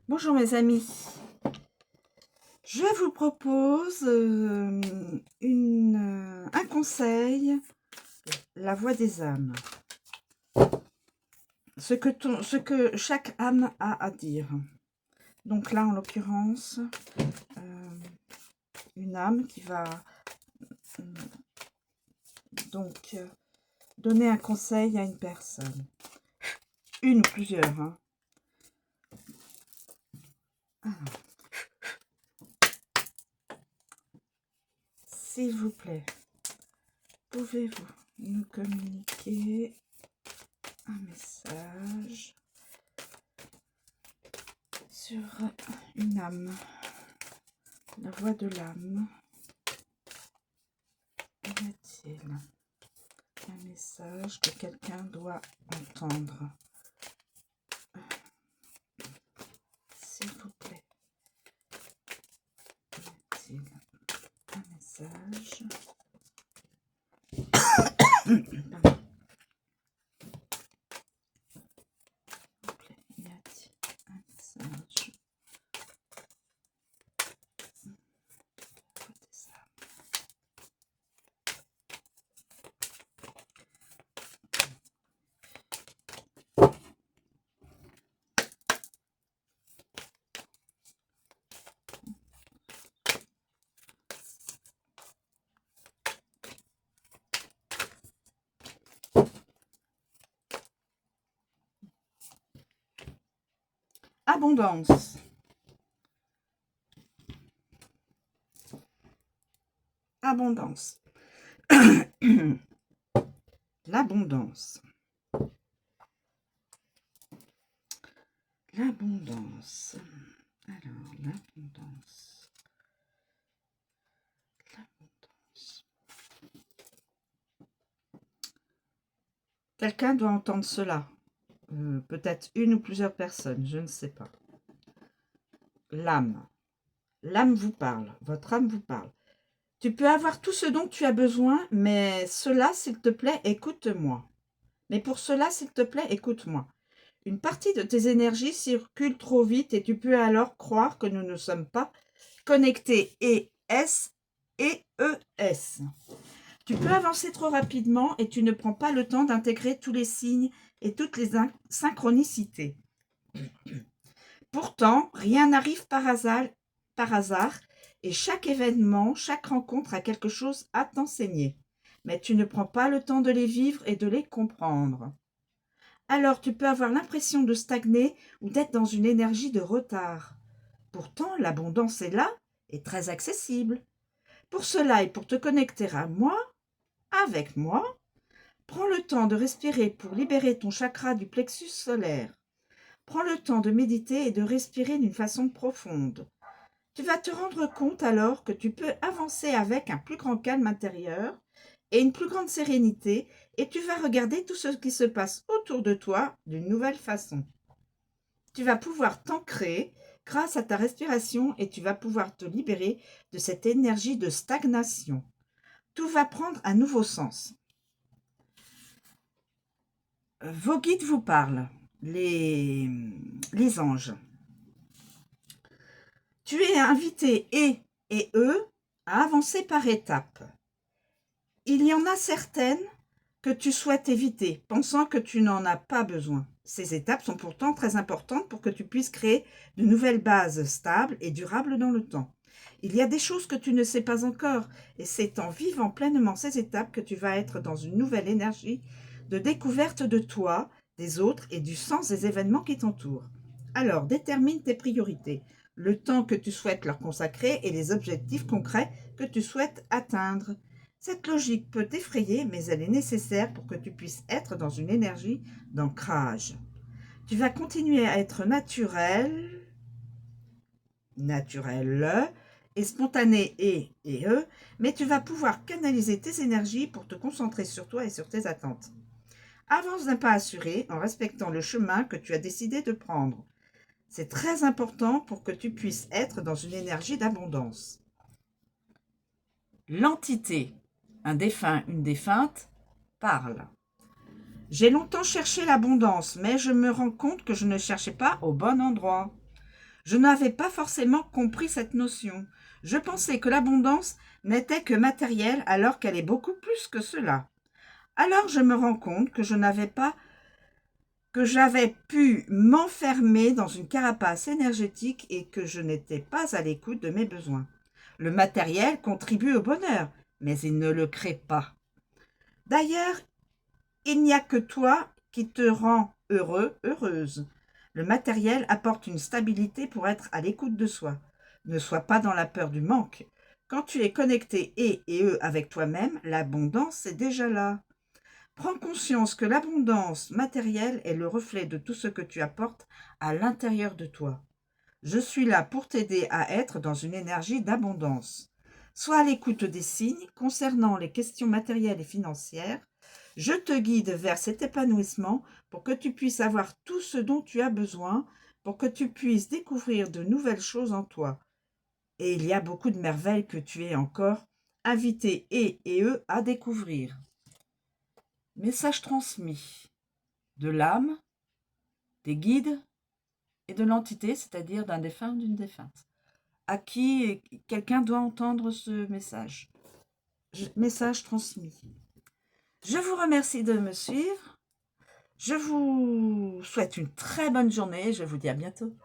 Bonjour mes amis, je vous propose un conseil, la voix des âmes, ce que chaque âme a à dire. Donc là en l'occurrence, une âme qui va donner un conseil à une personne, une ou plusieurs. Hein. Alors, s'il vous plaît, pouvez-vous nous communiquer un message sur une âme, la voix de l'âme? Y a-t-il un message que quelqu'un doit entendre? S'il vous plaît, y a-t-il un message? Pardon. Y a-t-il un message? Abondance. Abondance. L'abondance. L'abondance. Alors, l'abondance. L'abondance. Quelqu'un doit entendre cela. Peut-être une ou plusieurs personnes, je ne sais pas. L'âme. L'âme vous parle, votre âme vous parle. Tu peux avoir tout ce dont tu as besoin, mais cela, s'il te plaît, écoute-moi. Mais pour cela, s'il te plaît, écoute-moi. Une partie de tes énergies circule trop vite et tu peux alors croire que nous ne sommes pas connectés ES et ES. Tu peux avancer trop rapidement et tu ne prends pas le temps d'intégrer tous les signes et toutes les synchronicités. Pourtant, rien n'arrive par hasard et chaque événement, chaque rencontre a quelque chose à t'enseigner. Mais tu ne prends pas le temps de les vivre et de les comprendre. Alors tu peux avoir l'impression de stagner ou d'être dans une énergie de retard. Pourtant, l'abondance est là et très accessible. Pour cela et pour te connecter à moi, avec moi, prends le temps de respirer pour libérer ton chakra du plexus solaire. Prends le temps de méditer et de respirer d'une façon profonde. Tu vas te rendre compte alors que tu peux avancer avec un plus grand calme intérieur et une plus grande sérénité et tu vas regarder tout ce qui se passe autour de toi d'une nouvelle façon. Tu vas pouvoir t'ancrer grâce à ta respiration et tu vas pouvoir te libérer de cette énergie de stagnation. Tout va prendre un nouveau sens. Vos guides vous parlent, les anges. Tu es invité et eux à avancer par étapes. Il y en a certaines que tu souhaites éviter, pensant que tu n'en as pas besoin. Ces étapes sont pourtant très importantes pour que tu puisses créer de nouvelles bases stables et durables dans le temps. Il y a des choses que tu ne sais pas encore, et c'est en vivant pleinement ces étapes que tu vas être dans une nouvelle énergie de découverte de toi, des autres et du sens des événements qui t'entourent. Alors, détermine tes priorités, le temps que tu souhaites leur consacrer et les objectifs concrets que tu souhaites atteindre. Cette logique peut t'effrayer, mais elle est nécessaire pour que tu puisses être dans une énergie d'ancrage. Tu vas continuer à être naturel et spontané et eux, mais tu vas pouvoir canaliser tes énergies pour te concentrer sur toi et sur tes attentes. Avance d'un pas assuré en respectant le chemin que tu as décidé de prendre. C'est très important pour que tu puisses être dans une énergie d'abondance. L'entité, un défunt, une défunte, parle. J'ai longtemps cherché l'abondance, mais je me rends compte que je ne cherchais pas au bon endroit. Je n'avais pas forcément compris cette notion. Je pensais que l'abondance n'était que matérielle alors qu'elle est beaucoup plus que cela. Alors je me rends compte que j'avais pu m'enfermer dans une carapace énergétique et que je n'étais pas à l'écoute de mes besoins. Le matériel contribue au bonheur, mais il ne le crée pas. D'ailleurs, il n'y a que toi qui te rend heureux, heureuse. Le matériel apporte une stabilité pour être à l'écoute de soi. Ne sois pas dans la peur du manque. Quand tu es connecté et eux avec toi-même, l'abondance est déjà là. Prends conscience que l'abondance matérielle est le reflet de tout ce que tu apportes à l'intérieur de toi. Je suis là pour t'aider à être dans une énergie d'abondance. Sois à l'écoute des signes concernant les questions matérielles et financières. Je te guide vers cet épanouissement pour que tu puisses avoir tout ce dont tu as besoin, pour que tu puisses découvrir de nouvelles choses en toi. Et il y a beaucoup de merveilles que tu es encore invité et eux à découvrir. Message transmis de l'âme, des guides et de l'entité, c'est-à-dire d'un défunt ou d'une défunte, à qui quelqu'un doit entendre ce message. Message transmis. Je vous remercie de me suivre. Je vous souhaite une très bonne journée. Je vous dis à bientôt.